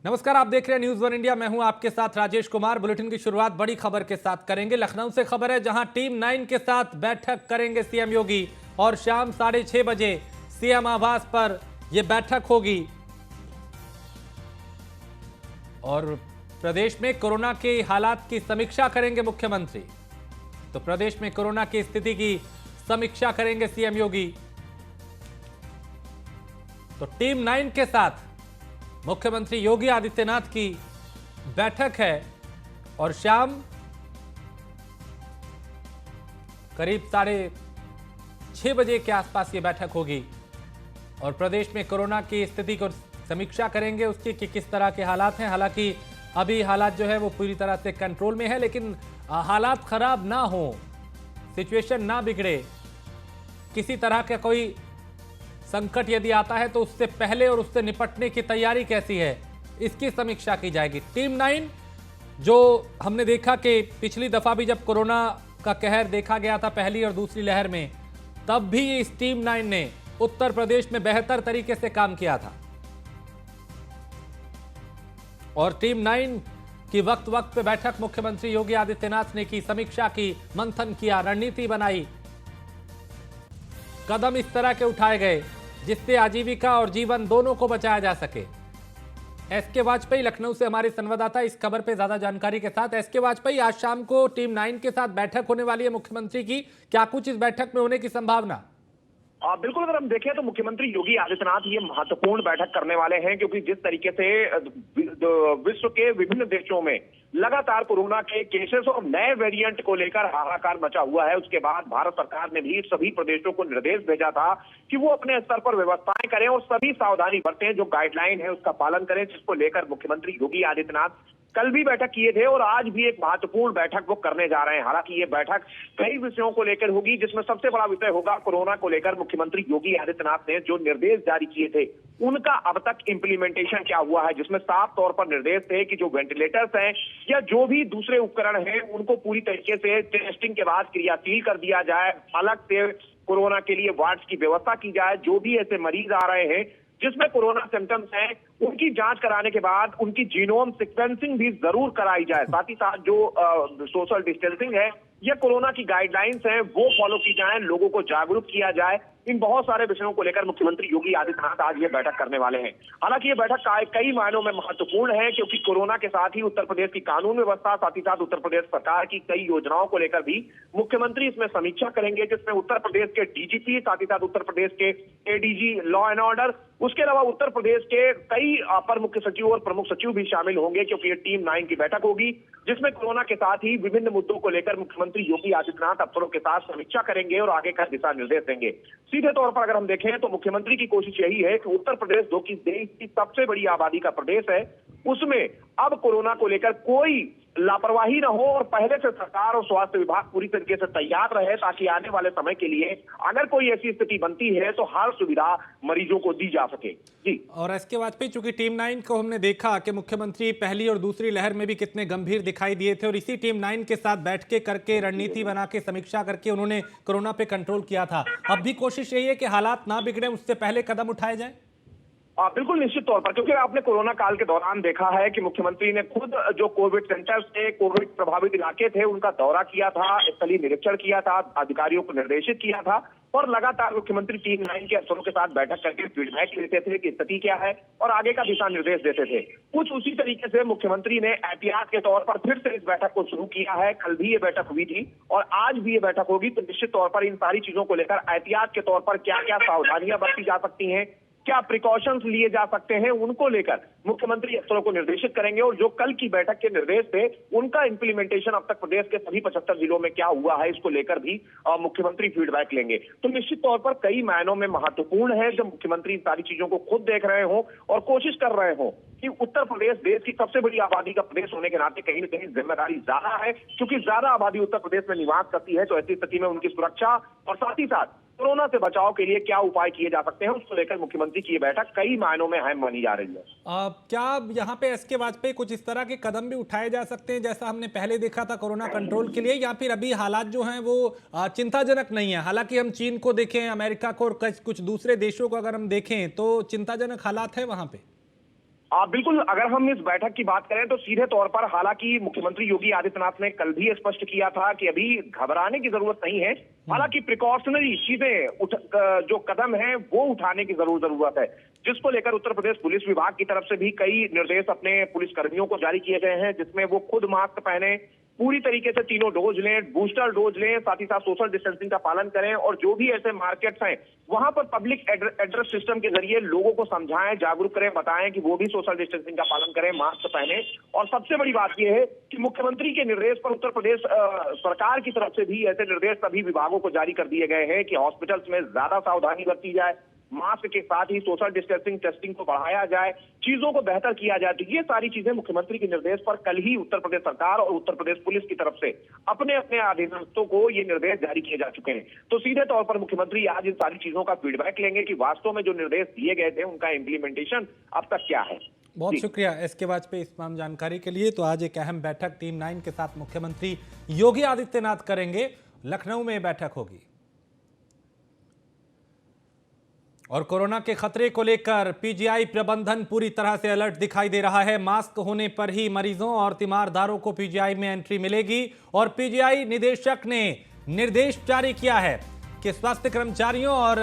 नमस्कार, आप देख रहे हैं न्यूज वन इंडिया। मैं हूं आपके साथ राजेश कुमार। बुलेटिन की शुरुआत बड़ी खबर के साथ करेंगे। लखनऊ से खबर है, जहां टीम 9 के साथ बैठक करेंगे सीएम योगी और शाम 6:30 बजे सीएम आवास पर यह बैठक होगी। और प्रदेश में कोरोना के हालात की समीक्षा करेंगे मुख्यमंत्री। तो प्रदेश में कोरोना की स्थिति की समीक्षा करेंगे सीएम योगी। तो टीम 9 के साथ मुख्यमंत्री योगी आदित्यनाथ की बैठक है और शाम करीब 6:30 बजे के आसपास ये बैठक होगी और प्रदेश में कोरोना की स्थिति को समीक्षा करेंगे, उसकी कि किस तरह के हालात हैं। हालांकि अभी हालात जो है वो पूरी तरह से कंट्रोल में है, लेकिन हालात खराब ना हो, सिचुएशन ना बिगड़े, किसी तरह का कोई संकट यदि आता है तो उससे पहले और उससे निपटने की तैयारी कैसी है, इसकी समीक्षा की जाएगी। टीम 9 जो हमने देखा कि पिछली दफा भी जब कोरोना का कहर देखा गया था पहली और दूसरी लहर में, तब भी इस टीम 9 ने उत्तर प्रदेश में बेहतर तरीके से काम किया था। और टीम 9 की वक्त वक्त पे बैठक मुख्यमंत्री योगी आदित्यनाथ ने की, समीक्षा की, मंथन किया, रणनीति बनाई, कदम इस तरह के उठाए गए जिससे आजीविका और जीवन दोनों को बचाया जा सके। एसके वाजपेयी लखनऊ से हमारे संवाददाता इस खबर पे ज्यादा जानकारी के साथ। एसके वाजपेयी, आज शाम को टीम 9 के साथ बैठक होने वाली है मुख्यमंत्री की, क्या कुछ इस बैठक में होने की संभावना? बिल्कुल, अगर हम देखें तो मुख्यमंत्री योगी आदित्यनाथ ये महत्वपूर्ण बैठक करने वाले हैं, क्योंकि जिस तरीके से विश्व के विभिन्न देशों में लगातार कोरोना के केसेस और नए वेरिएंट को लेकर हाहाकार मचा हुआ है, उसके बाद भारत सरकार ने भी सभी प्रदेशों को निर्देश भेजा था कि वो अपने स्तर पर व्यवस्थाएं करें और सभी सावधानी बरतें, जो गाइडलाइन है उसका पालन करें, जिसको लेकर मुख्यमंत्री योगी आदित्यनाथ कल भी बैठक किए थे और आज भी एक महत्वपूर्ण बैठक वो करने जा रहे हैं। हालांकि ये बैठक कई विषयों को लेकर होगी, जिसमें सबसे बड़ा विषय होगा कोरोना को लेकर मुख्यमंत्री योगी आदित्यनाथ ने जो निर्देश जारी किए थे उनका अब तक इम्प्लीमेंटेशन क्या हुआ है, जिसमें साफ तौर पर निर्देश थे कि जो वेंटिलेटर्स हैं या जो भी दूसरे उपकरण हैं उनको पूरी तरीके से टेस्टिंग के बाद क्रियाशील कर दिया जाए, अलग से कोरोना के लिए वार्ड्स की व्यवस्था की जाए। जो भी ऐसे मरीज आ रहे हैं जिसमें कोरोना सिम्टम्स हैं, उनकी जांच कराने के बाद उनकी जीनोम सीक्वेंसिंग भी जरूर कराई जाए। साथ ही साथ जो सोशल डिस्टेंसिंग है या कोरोना की गाइडलाइंस हैं वो फॉलो की जाए, लोगों को जागरूक किया जाए। इन बहुत सारे विषयों को लेकर मुख्यमंत्री योगी आदित्यनाथ आज ये बैठक करने वाले हैं। हालांकि ये बैठक कई मायनों में महत्वपूर्ण है, क्योंकि कोरोना के साथ ही उत्तर प्रदेश की कानून व्यवस्था, साथ ही साथ उत्तर प्रदेश सरकार की कई योजनाओं को लेकर भी मुख्यमंत्री इसमें समीक्षा करेंगे, जिसमें उत्तर प्रदेश के डीजीपी, साथ ही साथ उत्तर प्रदेश के एडीजी लॉ एंड ऑर्डर, उसके अलावा उत्तर प्रदेश के कई अपर मुख्य सचिव और प्रमुख सचिव भी शामिल होंगे, क्योंकि ये टीम 9 की बैठक होगी जिसमें कोरोना के साथ ही विभिन्न मुद्दों को लेकर मुख्यमंत्री योगी आदित्यनाथ अफसरों के साथ समीक्षा करेंगे और आगे का दिशा निर्देश देंगे। सीधे तौर पर अगर हम देखें तो मुख्यमंत्री की कोशिश यही है कि उत्तर प्रदेश, जो कि देश की सबसे बड़ी आबादी का प्रदेश है, उसमें अब कोरोना को लेकर कोई लापरवाही न हो और पहले से सरकार और स्वास्थ्य विभाग पूरी तरीके से तैयार रहे, ताकि आने वाले समय के लिए अगर कोई ऐसी स्थिति बनती है तो हर सुविधा मरीजों को दी जा सके। जी। और एसके वाजपेयी, चूंकि टीम 9 को हमने देखा कि मुख्यमंत्री पहली और दूसरी लहर में भी कितने गंभीर दिखाई दिए थे और इसी टीम 9 के साथ बैठ के करके रणनीति बना के समीक्षा करके उन्होंने कोरोना पे कंट्रोल किया था। अब भी कोशिश यही है कि हालात ना बिगड़े, उससे पहले कदम उठाए जाए। बिल्कुल, निश्चित तौर पर, क्योंकि आपने कोरोना काल के दौरान देखा है कि मुख्यमंत्री ने खुद जो कोविड सेंटर्स थे, कोविड प्रभावित इलाके थे, उनका दौरा किया था, स्थलीय निरीक्षण किया था, अधिकारियों को निर्देशित किया था और लगातार मुख्यमंत्री टीम 9 के अफसरों के साथ बैठक करके फीडबैक लेते थे कि स्थिति क्या है और आगे का दिशा निर्देश देते थे। कुछ उसी तरीके से मुख्यमंत्री ने एहतियात के तौर पर फिर से इस बैठक को शुरू किया है। कल भी ये बैठक हुई थी और आज भी ये बैठक होगी, तो निश्चित तौर पर इन सारी चीजों को लेकर एहतियात के तौर पर क्या क्या सावधानियां बरती जा सकती हैं, क्या प्रिकॉशंस लिए जा सकते हैं, उनको लेकर मुख्यमंत्री अफसरों को निर्देशित करेंगे और जो कल की बैठक के निर्देश थे उनका इंप्लीमेंटेशन अब तक प्रदेश के सभी 75 जिलों में क्या हुआ है, इसको लेकर भी मुख्यमंत्री फीडबैक लेंगे। तो निश्चित तौर पर कई मायनों में महत्वपूर्ण है जब मुख्यमंत्री इन सारी चीजों को खुद देख रहे हो और कोशिश कर रहे हो कि उत्तर प्रदेश देश की सबसे बड़ी आबादी का प्रदेश होने के नाते कहीं न कहीं जिम्मेदारी ज्यादा है, क्योंकि ज्यादा आबादी उत्तर प्रदेश में निवास करती है। तो ऐसी स्थिति में उनकी सुरक्षा और साथ ही साथ कोरोना से बचाव के लिए क्या उपाय किए जा सकते हैं, उसको लेकर मुख्यमंत्री की ये बैठक कई मायनों में अहम मानी जा रही है। क्या यहाँ पे एसके वाजपेयी कुछ इस तरह के कदम भी उठाए जा सकते हैं जैसा हमने पहले देखा था कोरोना कंट्रोल के लिए, या फिर अभी हालात जो हैं वो चिंताजनक नहीं है? हालांकि हम चीन को देखें, अमेरिका को और कुछ दूसरे देशों को अगर हम देखें तो चिंताजनक हालात है वहां पे। बिल्कुल, अगर हम इस बैठक की बात करें तो सीधे तौर पर हालांकि मुख्यमंत्री योगी आदित्यनाथ ने कल भी स्पष्ट किया था कि अभी घबराने की जरूरत नहीं है। हालांकि प्रिकॉशनरी चीजें जो कदम है वो उठाने की जरूरत है, जिसको लेकर उत्तर प्रदेश पुलिस विभाग की तरफ से भी कई निर्देश अपने पुलिस कर्मियों को जारी किए गए हैं, जिसमें वो खुद मास्क पहने, पूरी तरीके से तीनों डोज लें, बूस्टर डोज लें, साथ ही साथ सोशल डिस्टेंसिंग का पालन करें और जो भी ऐसे मार्केट्स हैं वहां पर पब्लिक एड्रेस सिस्टम के जरिए लोगों को समझाएं, जागरूक करें, बताएं कि वो भी सोशल डिस्टेंसिंग का पालन करें, मास्क पहने। और सबसे बड़ी बात यह है कि मुख्यमंत्री के निर्देश पर उत्तर प्रदेश सरकार की तरफ से भी ऐसे निर्देश सभी विभागों को जारी कर दिए गए हैं कि हॉस्पिटल्स में ज्यादा सावधानी बरती जाए, मास्क के साथ ही सोशल डिस्टेंसिंग टेस्टिंग को बढ़ाया जाए, चीजों को बेहतर किया जाए। तो ये सारी चीजें मुख्यमंत्री के निर्देश पर कल ही उत्तर प्रदेश सरकार और उत्तर प्रदेश पुलिस की तरफ से अपने अपने अधीनस्थों को ये निर्देश जारी किए जा चुके हैं। तो सीधे तौर पर मुख्यमंत्री आज इन सारी चीजों का फीडबैक लेंगे कि वास्तव में जो निर्देश दिए गए थे उनका इम्प्लीमेंटेशन अब तक क्या है। बहुत शुक्रिया एसके वाजपेयी इस तमाम जानकारी के लिए। तो आज एक अहम बैठक टीम 9 के साथ मुख्यमंत्री योगी आदित्यनाथ करेंगे। लखनऊ में बैठक होगी और कोरोना के खतरे को लेकर पीजीआई प्रबंधन पूरी तरह से अलर्ट दिखाई दे रहा है। मास्क होने पर ही मरीजों और तीमारदारों को पीजीआई में एंट्री मिलेगी और पीजीआई निदेशक ने निर्देश जारी किया है कि स्वास्थ्य कर्मचारियों और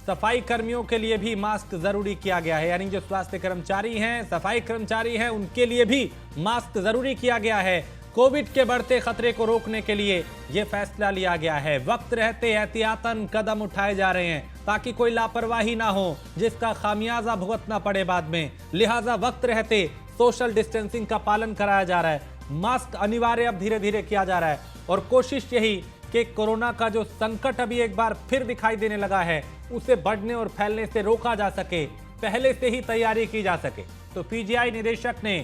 सफाई कर्मियों के लिए भी मास्क जरूरी किया गया है। यानी जो स्वास्थ्य कर्मचारी हैं, सफाई कर्मचारी हैं, उनके लिए भी मास्क जरूरी किया गया है। कोविड के बढ़ते खतरे को रोकने के लिए यह फैसला लिया गया है। वक्त रहते एहतियातन कदम उठाए जा रहे हैं ताकि कोई लापरवाही ना हो जिसका खामियाजा भुगतना पड़े बाद में। लिहाजा वक्त रहते सोशल डिस्टेंसिंग का पालन कराया जा रहा है। मास्क अनिवार्य अब धीरे धीरे किया जा रहा है और कोशिश यही कि कोरोना का जो संकट अभी एक बार फिर दिखाई देने लगा है उसे बढ़ने और फैलने से रोका जा सके, पहले से ही तैयारी की जा सके। तो पीजीआई निदेशक ने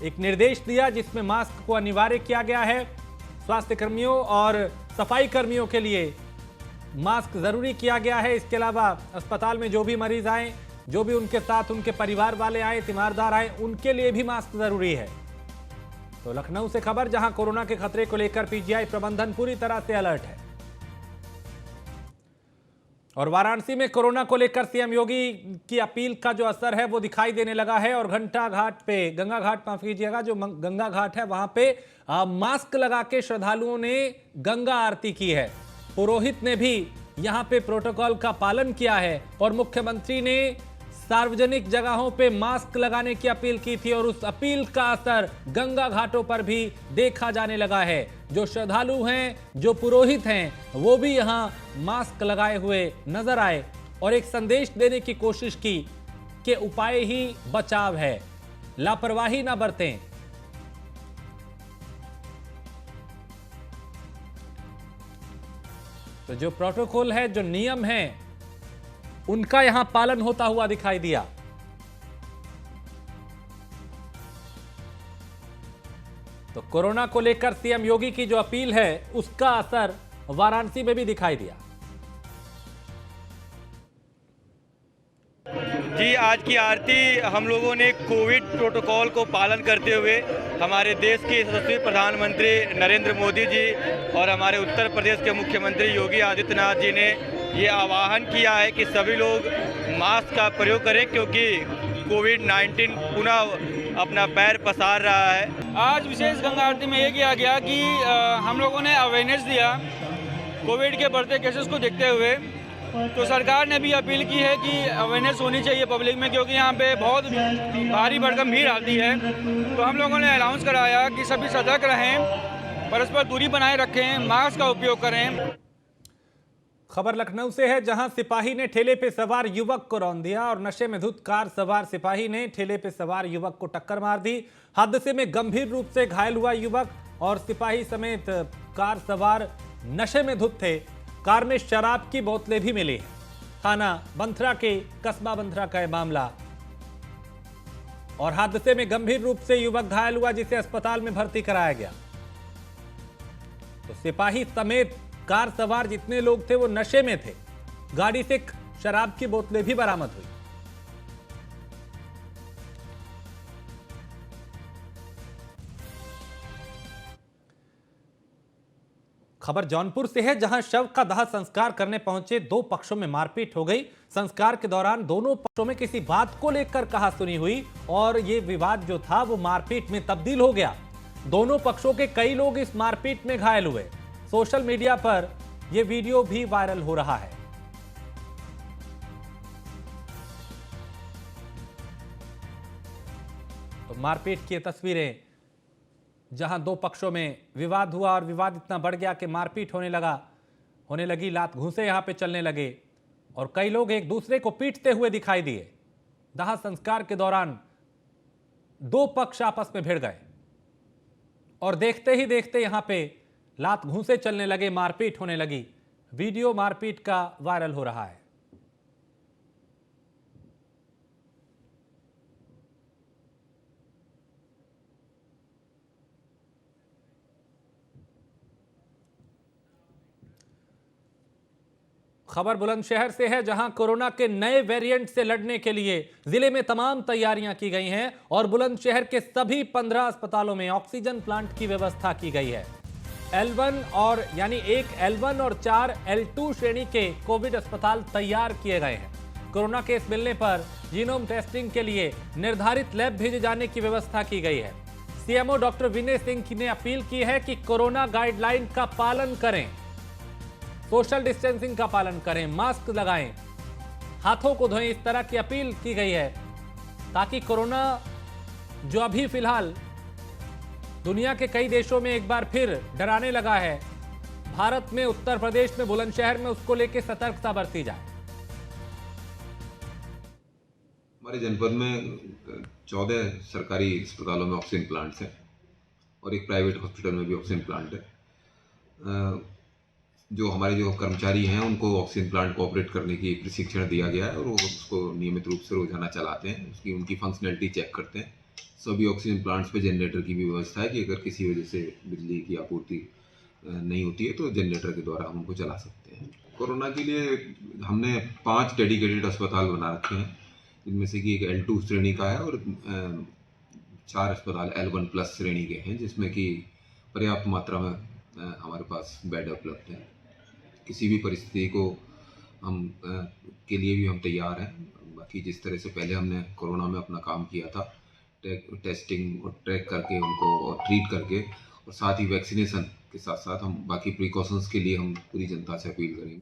एक निर्देश दिया जिसमें मास्क को अनिवार्य किया गया है। स्वास्थ्य कर्मियों और सफाई कर्मियों के लिए मास्क जरूरी किया गया है। इसके अलावा अस्पताल में जो भी मरीज आए, जो भी उनके साथ उनके परिवार वाले आए, तीमारदार आए, उनके लिए भी मास्क जरूरी है। तो लखनऊ से खबर, जहां कोरोना के खतरे को लेकर पीजीआई प्रबंधन पूरी तरह से अलर्ट है। और वाराणसी में कोरोना को लेकर सीएम योगी की अपील का जो असर है वो दिखाई देने लगा है और गंगा घाट माफ कीजिएगा, जो गंगा घाट है वहां पे मास्क लगा के श्रद्धालुओं ने गंगा आरती की है। पुरोहित ने भी यहां पे प्रोटोकॉल का पालन किया है और मुख्यमंत्री ने सार्वजनिक जगहों पे मास्क लगाने की अपील की थी और उस अपील का असर गंगा घाटों पर भी देखा जाने लगा है। जो श्रद्धालु हैं, जो पुरोहित हैं, वो भी यहां मास्क लगाए हुए नजर आए और एक संदेश देने की कोशिश की कि उपाय ही बचाव है, लापरवाही ना बरतें। तो जो प्रोटोकॉल है, जो नियम है, उनका यहां पालन होता हुआ दिखाई दिया। तो कोरोना को लेकर सीएम योगी की जो अपील है उसका असर वाराणसी में भी दिखाई दिया। जी, आज की आरती हम लोगों ने कोविड प्रोटोकॉल को पालन करते हुए हमारे देश के यशस्वी प्रधानमंत्री नरेंद्र मोदी जी और हमारे उत्तर प्रदेश के मुख्यमंत्री योगी आदित्यनाथ जी ने ये आह्वान किया है कि सभी लोग मास्क का प्रयोग करें क्योंकि कोविड-19 पुनः अपना पैर पसार रहा है। आज विशेष गंगा आरती में ये किया गया कि हम लोगों ने अवेयरनेस दिया कोविड के बढ़ते केसेस को देखते हुए। तो सरकार ने भी अपील की है कि अवेयरनेस होनी चाहिए पब्लिक में, क्योंकि यहाँ पे बहुत भारी भरकम भीड़ आती है। तो हम लोगों ने अनाउंस कराया कि सभी सतर्क रहें, परस्पर दूरी बनाए रखें, मास्क का उपयोग करें। खबर लखनऊ से है, जहां सिपाही ने ठेले पे सवार युवक को रौंद दिया और नशे में धुत कार सवार सिपाही ने ठेले पे सवार युवक को टक्कर मार दी। हादसे में गंभीर रूप से घायल हुआ युवक और सिपाही समेत कार सवार नशे में धुत थे। कार में शराब की बोतलें भी मिली हैं। थाना बंथरा के कस्बा बंथरा का यह मामला। और हादसे में गंभीर रूप से युवक घायल हुआ जिसे अस्पताल में भर्ती कराया गया। तो सिपाही समेत कार सवार जितने लोग थे वो नशे में थे। गाड़ी से शराब की बोतलें भी बरामद हुई। खबर जौनपुर से है, जहां शव का दाह संस्कार करने पहुंचे दो पक्षों में मारपीट हो गई। संस्कार के दौरान दोनों पक्षों में किसी बात को लेकर कहासुनी हुई और ये विवाद जो था वो मारपीट में तब्दील हो गया। दोनों पक्षों के कई लोग इस मारपीट में घायल हुए। सोशल मीडिया पर यह वीडियो भी वायरल हो रहा है। तो मारपीट की तस्वीरें, जहां दो पक्षों में विवाद हुआ और विवाद इतना बढ़ गया कि मारपीट होने लगी, लात घूंसे यहां पे चलने लगे और कई लोग एक दूसरे को पीटते हुए दिखाई दिए। दाह संस्कार के दौरान दो पक्ष आपस में भिड़ गए और देखते ही देखते यहां पे लात घूंसे चलने लगे, मारपीट होने लगी। वीडियो मारपीट का वायरल हो रहा है। खबर बुलंदशहर से है, जहां कोरोना के नए वेरिएंट से लड़ने के लिए जिले में तमाम तैयारियां की गई हैं और बुलंदशहर के सभी 15 अस्पतालों में ऑक्सीजन प्लांट की व्यवस्था की गई है। L1 और यानी एक L1 और 4 L2 श्रेणी के कोविड अस्पताल तैयार किए गए हैं। कोरोना केस मिलने पर जीनोम टेस्टिंग के लिए निर्धारित लैब भेजे जाने की व्यवस्था की गई है। सीएमओ डॉक्टर विनय सिंह ने अपील की है कि कोरोना गाइडलाइन का पालन करें, सोशल डिस्टेंसिंग का पालन करें, मास्क लगाएं, हाथों को धोएं। इस तरह की अपील की गई है ताकि कोरोना जो अभी फिलहाल दुनिया के कई देशों में एक बार फिर डराने लगा है, भारत में उत्तर प्रदेश में बुलंदशहर में उसको लेकर सतर्कता बरती जाए। हमारे जनपद में 14 सरकारी अस्पतालों में ऑक्सीजन प्लांट्स हैं और एक प्राइवेट हॉस्पिटल में भी ऑक्सीजन प्लांट है। जो हमारे जो कर्मचारी हैं उनको ऑक्सीजन प्लांट को ऑपरेट करने की प्रशिक्षण दिया गया है और वो उसको नियमित रूप से रोजाना चलाते हैं, उसकी उनकी फंक्शनैलिटी चेक करते हैं। सभी ऑक्सीजन प्लांट्स पे जनरेटर की भी व्यवस्था है कि अगर किसी वजह से बिजली की आपूर्ति नहीं होती है तो जनरेटर के द्वारा हम उनको चला सकते हैं। कोरोना के लिए हमने 5 डेडिकेटेड अस्पताल बना रखे हैं, जिनमें से कि एक L2 श्रेणी का है और 4 अस्पताल L1 प्लस श्रेणी के हैं, जिसमें कि पर्याप्त मात्रा में हमारे पास बेड उपलब्ध है। किसी भी परिस्थिति को के लिए भी हम तैयार हैं। बाकी जिस तरह से पहले हमने कोरोना में अपना काम किया था, टेस्टिंग और ट्रैक करके उनको और ट्रीट करके, और साथ ही वैक्सीनेशन के साथ साथ हम बाकी प्रिकॉशंस के लिए हम पूरी जनता से अपील करेंगे।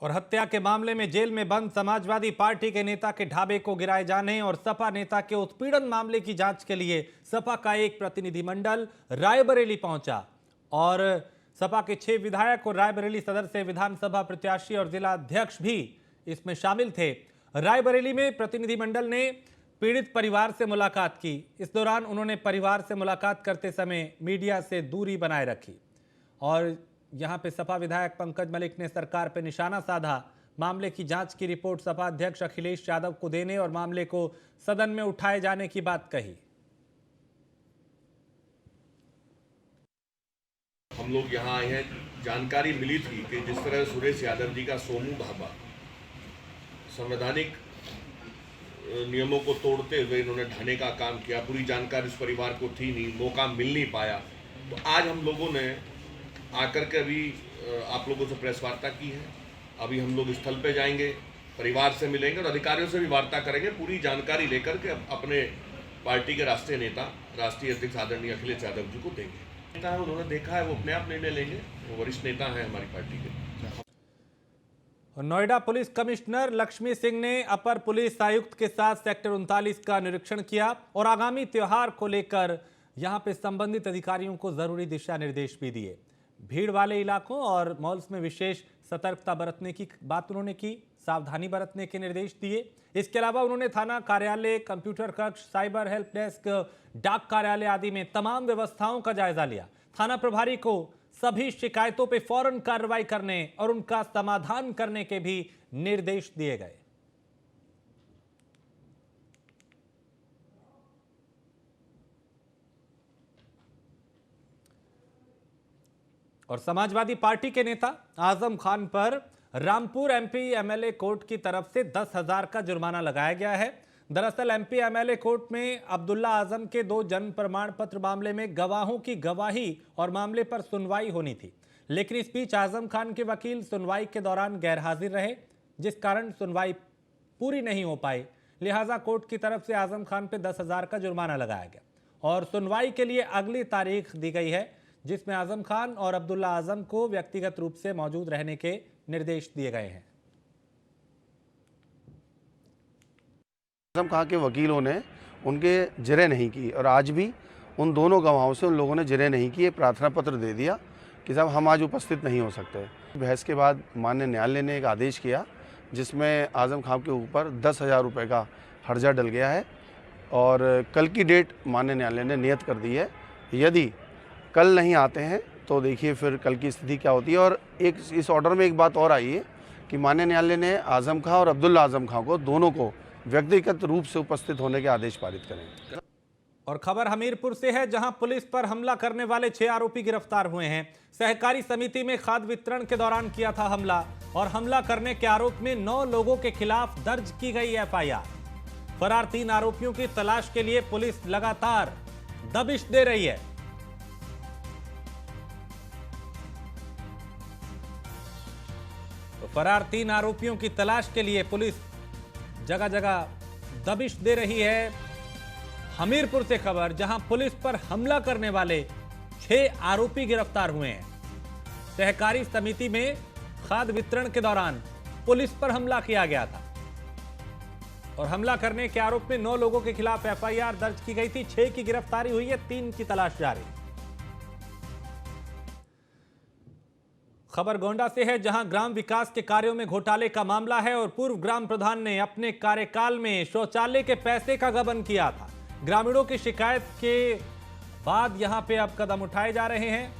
और हत्या के मामले में जेल में बंद समाजवादी पार्टी के नेता के ढाबे को गिराए जाने और सपा नेता के उत्पीड़न मामले की जांच के लिए सपा का एक प्रतिनिधिमंडल रायबरेली पहुंचा और सपा के 6 विधायक और रायबरेली सदर से विधानसभा प्रत्याशी और जिला अध्यक्ष भी इसमें शामिल थे। रायबरेली में प्रतिनिधिमंडल ने पीड़ित परिवार से मुलाकात की। इस दौरान उन्होंने परिवार से मुलाकात करते समय मीडिया से दूरी बनाए रखी और यहां पे सपा विधायक पंकज मलिक ने सरकार पर निशाना साधा। मामले की जांच की रिपोर्ट सपा अध्यक्ष अखिलेश यादव को देने और मामले को सदन में उठाए जाने की बात कही। हम लोग यहाँ आए हैं, जानकारी मिली थी कि जिस तरह सुरेश यादव जी का सोमू ढाबा संवैधानिक नियमों को तोड़ते हुए इन्होंने ढाने का काम किया, पूरी जानकारी उस परिवार को थी नहीं, मौका मिल नहीं पाया। तो आज हम लोगों ने आकर के अभी आप लोगों से प्रेस वार्ता की है। अभी हम लोग स्थल पे जाएंगे, परिवार से मिलेंगे और अधिकारियों से भी वार्ता करेंगे, पूरी जानकारी लेकर के अपने पार्टी के राष्ट्रीय नेता, राष्ट्रीय अध्यक्ष आदरणीय अखिलेश यादव जी को देंगे। नेता है, उन्होंने देखा है, वो अपने आप निर्णय लेंगे, वो वरिष्ठ नेता हैं हमारी पार्टी के। नोएडा पुलिस कमिश्नर लक्ष्मी सिंह ने अपर पुलिस आयुक्त के साथ सेक्टर 39 का निरीक्षण किया और आगामी त्योहार को लेकर यहां पे संबंधित अधिकारियों को जरूरी दिशा निर्देश भी दिए। भीड़ वाले इलाकों और मॉल्स में विशेष सतर्कता बरतने की बात उन्होंने की, सावधानी बरतने के निर्देश दिए। इसके अलावा उन्होंने थाना कार्यालय, कंप्यूटर कक्ष, साइबर हेल्प डेस्क, डाक कार्यालय आदि में तमाम व्यवस्थाओं का जायजा लिया। थाना प्रभारी को सभी शिकायतों पर फौरन कार्रवाई करने और उनका समाधान करने के भी निर्देश दिए गए। और समाजवादी पार्टी के नेता आजम खान पर रामपुर एमपी एमएलए कोर्ट की तरफ से 10,000 का जुर्माना लगाया गया है। दरअसल एमपी एमएलए कोर्ट में अब्दुल्ला आजम के 2 जन्म प्रमाण पत्र मामले में गवाहों की गवाही और मामले पर सुनवाई होनी थी, लेकिन इस बीच आजम खान के वकील सुनवाई के दौरान गैरहाजिर रहे, जिस कारण सुनवाई पूरी नहीं हो पाई। लिहाजा कोर्ट की तरफ से आजम खान पे 10,000 का जुर्माना लगाया गया और सुनवाई के लिए अगली तारीख दी गई है, जिसमें आजम खान और अब्दुल्ला आजम को व्यक्तिगत रूप से मौजूद रहने के निर्देश दिए गए हैं। आजम खान के वकीलों ने उनके जिरह नहीं की और आज भी उन दोनों गवाहों से उन लोगों ने जिरह नहीं की, प्रार्थना पत्र दे दिया कि साहब हम आज उपस्थित नहीं हो सकते। बहस के बाद माननीय न्यायालय ने एक आदेश किया जिसमें आजम खान के ऊपर 10,000 रुपये का हर्जा डल गया है और कल की डेट माननीय न्यायालय ने नियत कर दी है। यदि कल नहीं आते हैं तो देखिए फिर कल की स्थिति क्या होती है। और एक इस ऑर्डर में एक बात और आई है कि माननीय न्यायालय ने आजम खान और अब्दुल्ला आजम खान को दोनों को व्यक्तिगत रूप से उपस्थित होने के आदेश पारित करें। और खबर हमीरपुर से है, जहां पुलिस पर हमला करने वाले 6 आरोपी गिरफ्तार हुए हैं। सहकारी समिति में खाद वितरण के दौरान किया था हमला और हमला करने के आरोप में 9 लोगों के खिलाफ दर्ज की गई एफआईआर। फरार 3 आरोपियों की तलाश के लिए पुलिस लगातार दबिश दे रही है। तो फरार 3 आरोपियों की तलाश के लिए पुलिस जगह जगह दबिश दे रही है। हमीरपुर से खबर, जहां पुलिस पर हमला करने वाले 6 आरोपी गिरफ्तार हुए हैं। सहकारी समिति में खाद वितरण के दौरान पुलिस पर हमला किया गया था और हमला करने के आरोप में 9 लोगों के खिलाफ एफआईआर दर्ज की गई थी। 6 की गिरफ्तारी हुई है, 3 की तलाश जारी। खबर गोंडा से है, जहां ग्राम विकास के कार्यों में घोटाले का मामला है और पूर्व ग्राम प्रधान ने अपने कार्यकाल में शौचालय के पैसे का गबन किया था। ग्रामीणों की शिकायत के बाद यहां पे अब कदम उठाए जा रहे हैं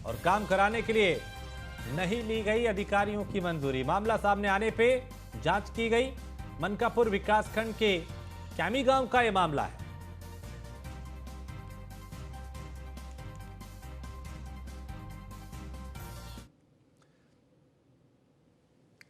और काम कराने के लिए नहीं ली गई अधिकारियों की मंजूरी। मामला सामने आने पे जांच की गई। मनकापुर विकासखंड के कैमी गांव का यह मामला है।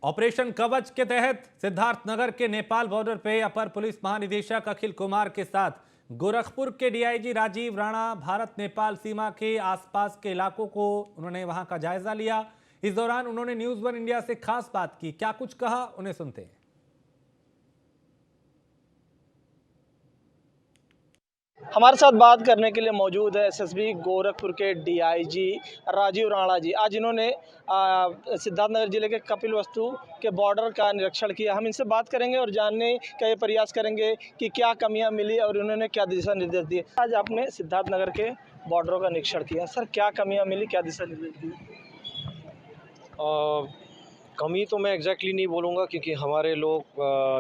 ऑपरेशन कवच के तहत सिद्धार्थनगर के नेपाल बॉर्डर पे अपर पुलिस महानिदेशक अखिल कुमार के साथ गोरखपुर के डीआईजी राजीव राणा भारत नेपाल सीमा के आसपास के इलाकों को उन्होंने वहां का जायजा लिया। इस दौरान उन्होंने न्यूज़ 1 इंडिया से खास बात की। क्या कुछ कहा, उन्हें सुनते हैं। हमारे साथ बात करने के लिए मौजूद है एसएसबी गोरखपुर के डीआईजी राजीव राणा जी। आज इन्होंने सिद्धार्थनगर जिले के कपिलवस्तु के बॉर्डर का निरीक्षण किया। हम इनसे बात करेंगे और जानने का ये प्रयास करेंगे कि क्या कमियां मिली और उन्होंने क्या दिशा निर्देश दिए। आज आपने सिद्धार्थनगर के बॉर्डरों का निरीक्षण किया, सर क्या कमियां मिली, क्या दिशा निर्देश दिए? कमी तो मैं एग्जैक्टली नहीं बोलूँगा, क्योंकि हमारे लोग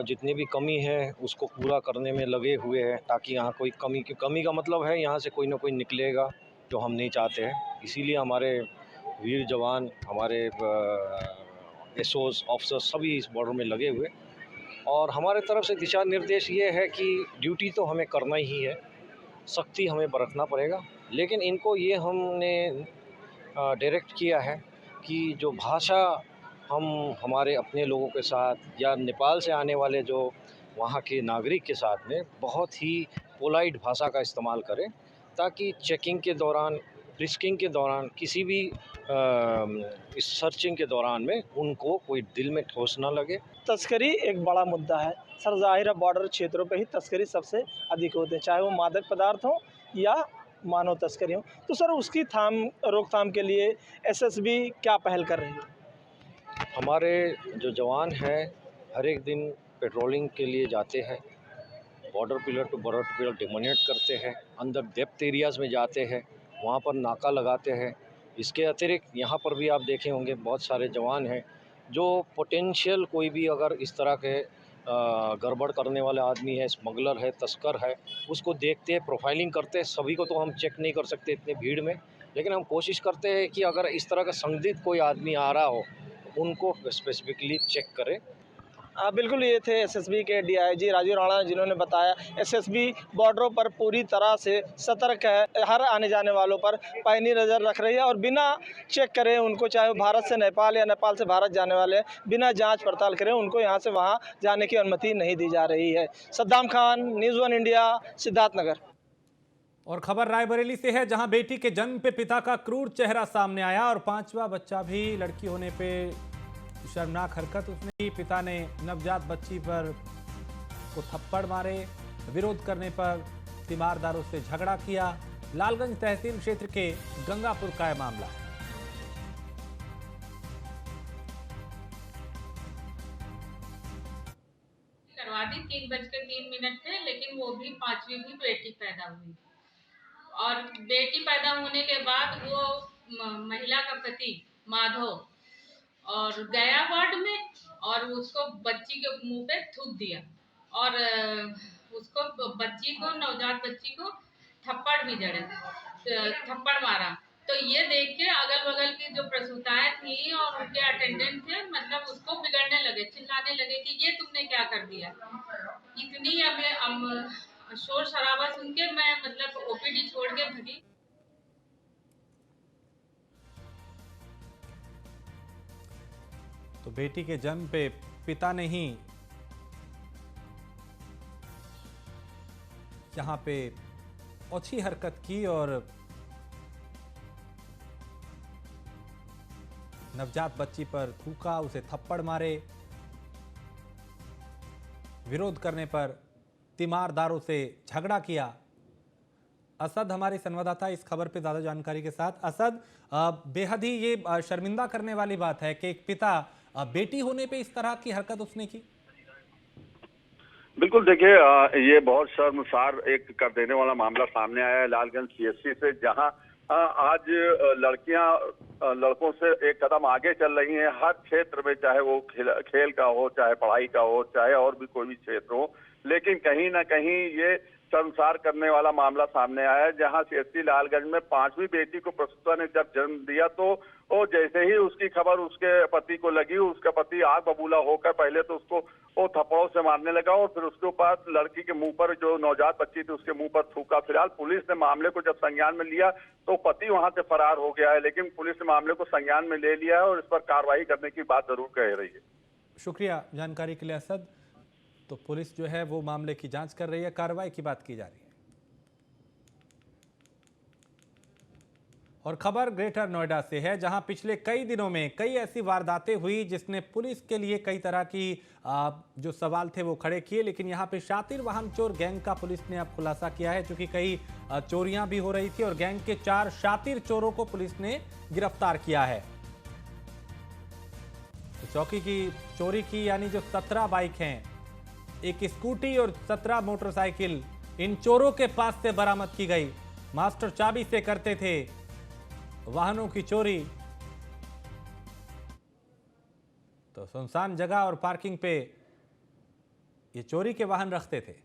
जितनी भी कमी है उसको पूरा करने में लगे हुए हैं, ताकि यहाँ कोई कमी का मतलब है यहाँ से कोई ना कोई निकलेगा जो हम नहीं चाहते हैं। इसीलिए हमारे वीर जवान, हमारे एसओस ऑफिसर्स सभी इस बॉर्डर में लगे हुए। और हमारे तरफ से दिशा निर्देश ये है कि ड्यूटी तो हमें करना ही है, सख्ती हमें बरतना पड़ेगा, लेकिन इनको ये हमने डायरेक्ट किया है कि जो भाषा हम हमारे अपने लोगों के साथ या नेपाल से आने वाले जो वहाँ के नागरिक के साथ में बहुत ही पोलाइट भाषा का इस्तेमाल करें, ताकि चेकिंग के दौरान, फ्रिस्किंग के दौरान, किसी भी इस सर्चिंग के दौरान में उनको कोई दिल में ठोस ना लगे। तस्करी एक बड़ा मुद्दा है सर, जाहिर है बॉर्डर क्षेत्रों पे ही तस्करी सबसे अधिक होते हैं, चाहे वो मादक पदार्थ हो या मानव तस्करी हो। तो सर उसकी रोकथाम के लिए एसएसबी क्या पहल कर रही है? हमारे जो जवान हैं हर एक दिन पेट्रोलिंग के लिए जाते हैं, border pillar to border pillar dominate करते हैं, अंदर डेप्थ एरियाज़ में जाते हैं, वहाँ पर नाका लगाते हैं। इसके अतिरिक्त यहाँ पर भी आप देखे होंगे बहुत सारे जवान हैं जो पोटेंशियल कोई भी अगर इस तरह के गड़बड़ करने वाले आदमी है, स्मगलर है, तस्कर है, उसको देखते हैं, प्रोफाइलिंग करते हैं। सभी को तो हम चेक नहीं कर सकते इतनी भीड़ में, लेकिन हम कोशिश करते हैं कि अगर इस तरह का संदिग्ध कोई आदमी आ रहा हो उनको स्पेसिफिकली चेक करें। बिल्कुल, ये थे एसएसबी के डीआईजी राजीव राणा, जिन्होंने बताया एसएसबी बॉर्डरों पर पूरी तरह से सतर्क है, हर आने जाने वालों पर पैनी नज़र रख रही है और बिना चेक करे उनको, चाहे वो भारत से नेपाल या नेपाल से भारत जाने वाले, बिना जांच पड़ताल करें उनको यहाँ से वहाँ जाने की अनुमति नहीं दी जा रही है। Saddam Khan, news 1 India, Siddharthnagar. और खबर रायबरेली से है, जहां बेटी के जन्म पे पिता का क्रूर चेहरा सामने आया और 5वां बच्चा भी लड़की होने पे शर्मनाक हरकत उसने की। पिता ने नवजात बच्ची पर को थप्पड़ मारे, विरोध करने पर तीमारदारों से झगड़ा किया। लालगंज तहसील क्षेत्र के गंगापुर का यह मामला। करवा दी 3:03 पे, लेकिन वो भी 5वीं भी बेटी पैदा हुई और बेटी पैदा होने के बाद वो महिला का पति माधव और गया वार्ड में और उसको बच्ची के मुंह पे थूक दिया और उसको बच्ची को, नवजात बच्ची को थप्पड़ भी जड़े, थप्पड़ मारा। तो ये देख के अगल बगल की जो प्रसूताएं थी और उनके अटेंडेंट थे, मतलब उसको बिगड़ने लगे, चिल्लाने लगे कि ये तुमने क्या कर दिया। इतनी हमें शोर शराबा सुन के मैं मतलब ओपीडी छोड़ के भगी। तो बेटी के जन्म पे पिता ने ही यहां पे ओछी हरकत की और नवजात बच्ची पर थूका, उसे थप्पड़ मारे। विरोध करने पर तीमारदारों से झगड़ा किया। असद हमारे संवाददाता इस खबर पे ज्यादा जानकारी के साथ। असद, बेहद ही ये शर्मिंदा करने वाली बात है कि एक पिता बेटी होने पे इस तरह की हरकत उसने की। बिल्कुल, देखिए ये बहुत शर्मसार एक कर देने वाला मामला सामने आया है लालगंज सीएससी से, जहां आज लड़कियां लड़कों से एक कदम आगे चल रही हैं हर क्षेत्र में, चाहे वो खेल का हो, चाहे पढ़ाई का हो, चाहे और भी कोई भी क्षेत्र हो। लेकिन कहीं ना कहीं ये शर्मसार करने वाला मामला सामने आया है, जहां सीएससी लालगंज में 5वीं बेटी को प्रसूता ने जब जन्म दिया तो वो जैसे ही उसकी खबर उसके पति को लगी, उसका पति आग बबूला होकर पहले तो उसको वो थप्पड़ों से मारने लगा और फिर उसके बाद लड़की के मुंह पर, जो नवजात बच्ची थी उसके मुंह पर थूका। फिलहाल पुलिस ने मामले को जब संज्ञान में लिया तो पति वहां से फरार हो गया है, लेकिन पुलिस ने मामले को संज्ञान में ले लिया है और इस पर कार्रवाई करने की बात जरूर कह रही है। शुक्रिया जानकारी के लिए असद। तो पुलिस जो है वो मामले की जांच कर रही है, कार्रवाई की बात की जा रही है। और खबर ग्रेटर नोएडा से है, जहां पिछले कई दिनों में कई ऐसी वारदातें हुई जिसने पुलिस के लिए कई तरह की जो सवाल थे वो खड़े किए। लेकिन यहां पे शातिर वाहन चोर गैंग का पुलिस ने अब खुलासा किया है, क्योंकि कई चोरियां भी हो रही थी और गैंग के 4 शातिर चोरों को पुलिस ने गिरफ्तार किया है। तो चौकी की चोरी की यानी जो 17 बाइक हैं, एक स्कूटी और 17 मोटरसाइकिल इन चोरों के पास से बरामद की गई। मास्टर चाबी से करते थे वाहनों की चोरी। तो सुनसान जगह और पार्किंग पे ये चोरी के वाहन रखते थे।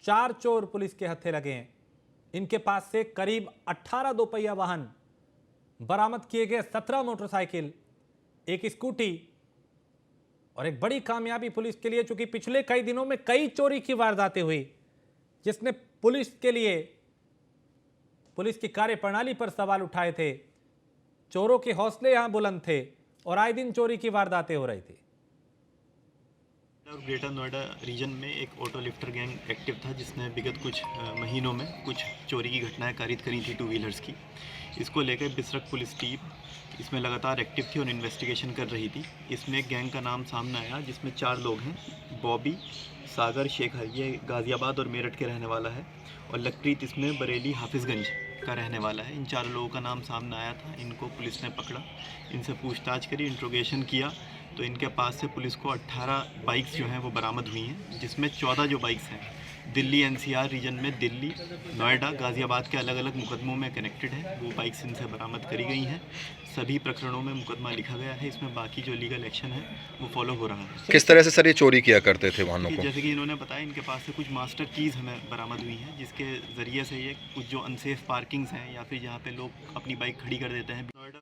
4 चोर पुलिस के हत्थे लगे हैं। इनके पास से करीब 18 दोपहिया वाहन बरामद किए गए, 17 मोटरसाइकिल, एक स्कूटी और एक बड़ी कामयाबी पुलिस के लिए, चूंकि पिछले कई दिनों में कई चोरी की वारदातें हुई जिसने पुलिस के लिए, पुलिस की कार्यप्रणाली पर सवाल उठाए थे। चोरों के हौसले यहां बुलंद थे और आए दिन चोरी की वारदातें हो रही थी। ग्रेटर नोएडा रीजन में एक ऑटो लिफ्टर गैंग एक्टिव था, जिसने विगत कुछ महीनों में कुछ चोरी की घटनाएं कारित करी थी 2 व्हीलर्स की। इसको लेकर बिसरक पुलिस टीम इसमें लगातार एक्टिव थी और इन्वेस्टिगेशन कर रही थी। इसमें एक गैंग का नाम सामने आया जिसमें 4 लोग हैं। बॉबी, सागर, शेखर, ये गाज़ियाबाद और मेरठ के रहने वाला है और लखप्रीत इसमें बरेली हाफिज़गंज का रहने वाला है। इन 4 लोगों का नाम सामने आया था। इनको पुलिस ने पकड़ा, इनसे पूछताछ करी, इंट्रोगेशन किया तो इनके पास से पुलिस को 18 बाइक्स जो हैं वो बरामद हुई हैं, जिसमें 14 जो बाइक्स हैं दिल्ली एनसीआर रीजन में दिल्ली, नोएडा, गाज़ियाबाद के अलग अलग मुकदमों में कनेक्टेड है। वो बाइक्स इनसे बरामद करी गई हैं। सभी प्रकरणों में मुकदमा लिखा गया है। इसमें बाकी जो लीगल एक्शन है वो फॉलो हो रहा है। किस तरह से सर ये चोरी किया करते थे वाहनों को? जैसे कि इन्होंने बताया, इनके पास से कुछ मास्टर कीज़ हमें बरामद हुई हैं, जिसके ज़रिए से ये कुछ जो अनसेफ पार्किंग्स हैं या फिर जहाँ पे लोग अपनी बाइक खड़ी कर देते हैं, नोएडा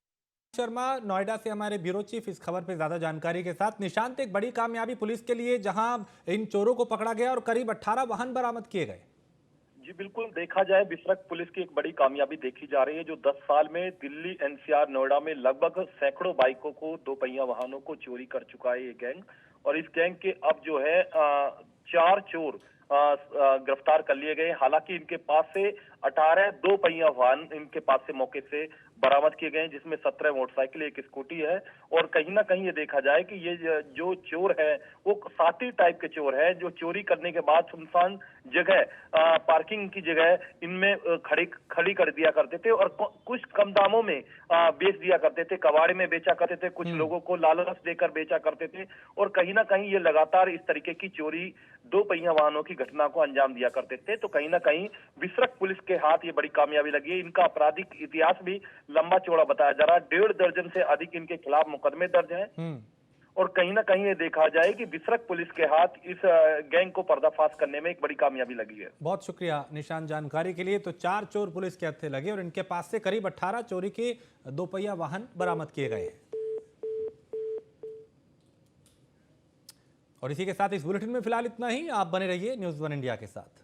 शर्मा नोएडा से हमारे ब्यूरो चीफ इस खबर पे ज्यादा जानकारी के साथ। निशांत, एक बड़ी कामयाबी पुलिस के लिए जहां इन चोरों को पकड़ा गया और करीब 18 वाहन बरामद किए गए। जी बिल्कुल, देखा जाए बिसरख पुलिस की एक बड़ी कामयाबी देखी जा रही है, जो 10 साल में दिल्ली एनसीआर नोएडा में लगभग सैकड़ों बाइकों को, दो पहिया वाहनों को चोरी कर चुका है ये गैंग। और इस गैंग के अब जो है 4 चोर गिरफ्तार कर लिए गए। हालांकि इनके पास से 18 दो पहिया वाहन इनके पास से मौके से बरामद किए गए, जिसमें 17 मोटरसाइकिल, एक स्कूटी है। और कहीं ना कहीं ये देखा जाए कि ये जो चोर है वो साथी टाइप के चोर है, जो चोरी करने के बाद सुनसान जगह, पार्किंग की जगह इनमें खड़ी कर दिया करते थे और कुछ कम दामों में बेच दिया करते थे, कबाड़े में बेचा करते थे, कुछ लोगों को लालच देकर बेचा करते थे। और कहीं ना कहीं ये लगातार इस तरीके की चोरी, दो पहिया वाहनों की घटना को अंजाम दिया करते थे। तो कहीं ना कहीं बिसरख पुलिस के हाथ ये बड़ी कामयाबी लगी है। इनका आपराधिक इतिहास भी लंबा चौड़ा बताया जा रहा है। 1.5 दर्जन से अधिक इनके खिलाफ मुकदमे दर्ज हैं। और कहीं ना कहीं ये देखा जाए कि बिसरख पुलिस के हाथ इस गैंग को पर्दाफाश करने में एक बड़ी कामयाबी लगी है। बहुत शुक्रिया निशान जानकारी के लिए। तो 4 चोर पुलिस के हत्थे लगे और इनके पास से करीब 18 चोरी के दोपहिया वाहन बरामद किए गए हैं। और इसी के साथ इस बुलेटिन में फिलहाल इतना ही। आप बने रहिए न्यूज़ 1 इंडिया के साथ।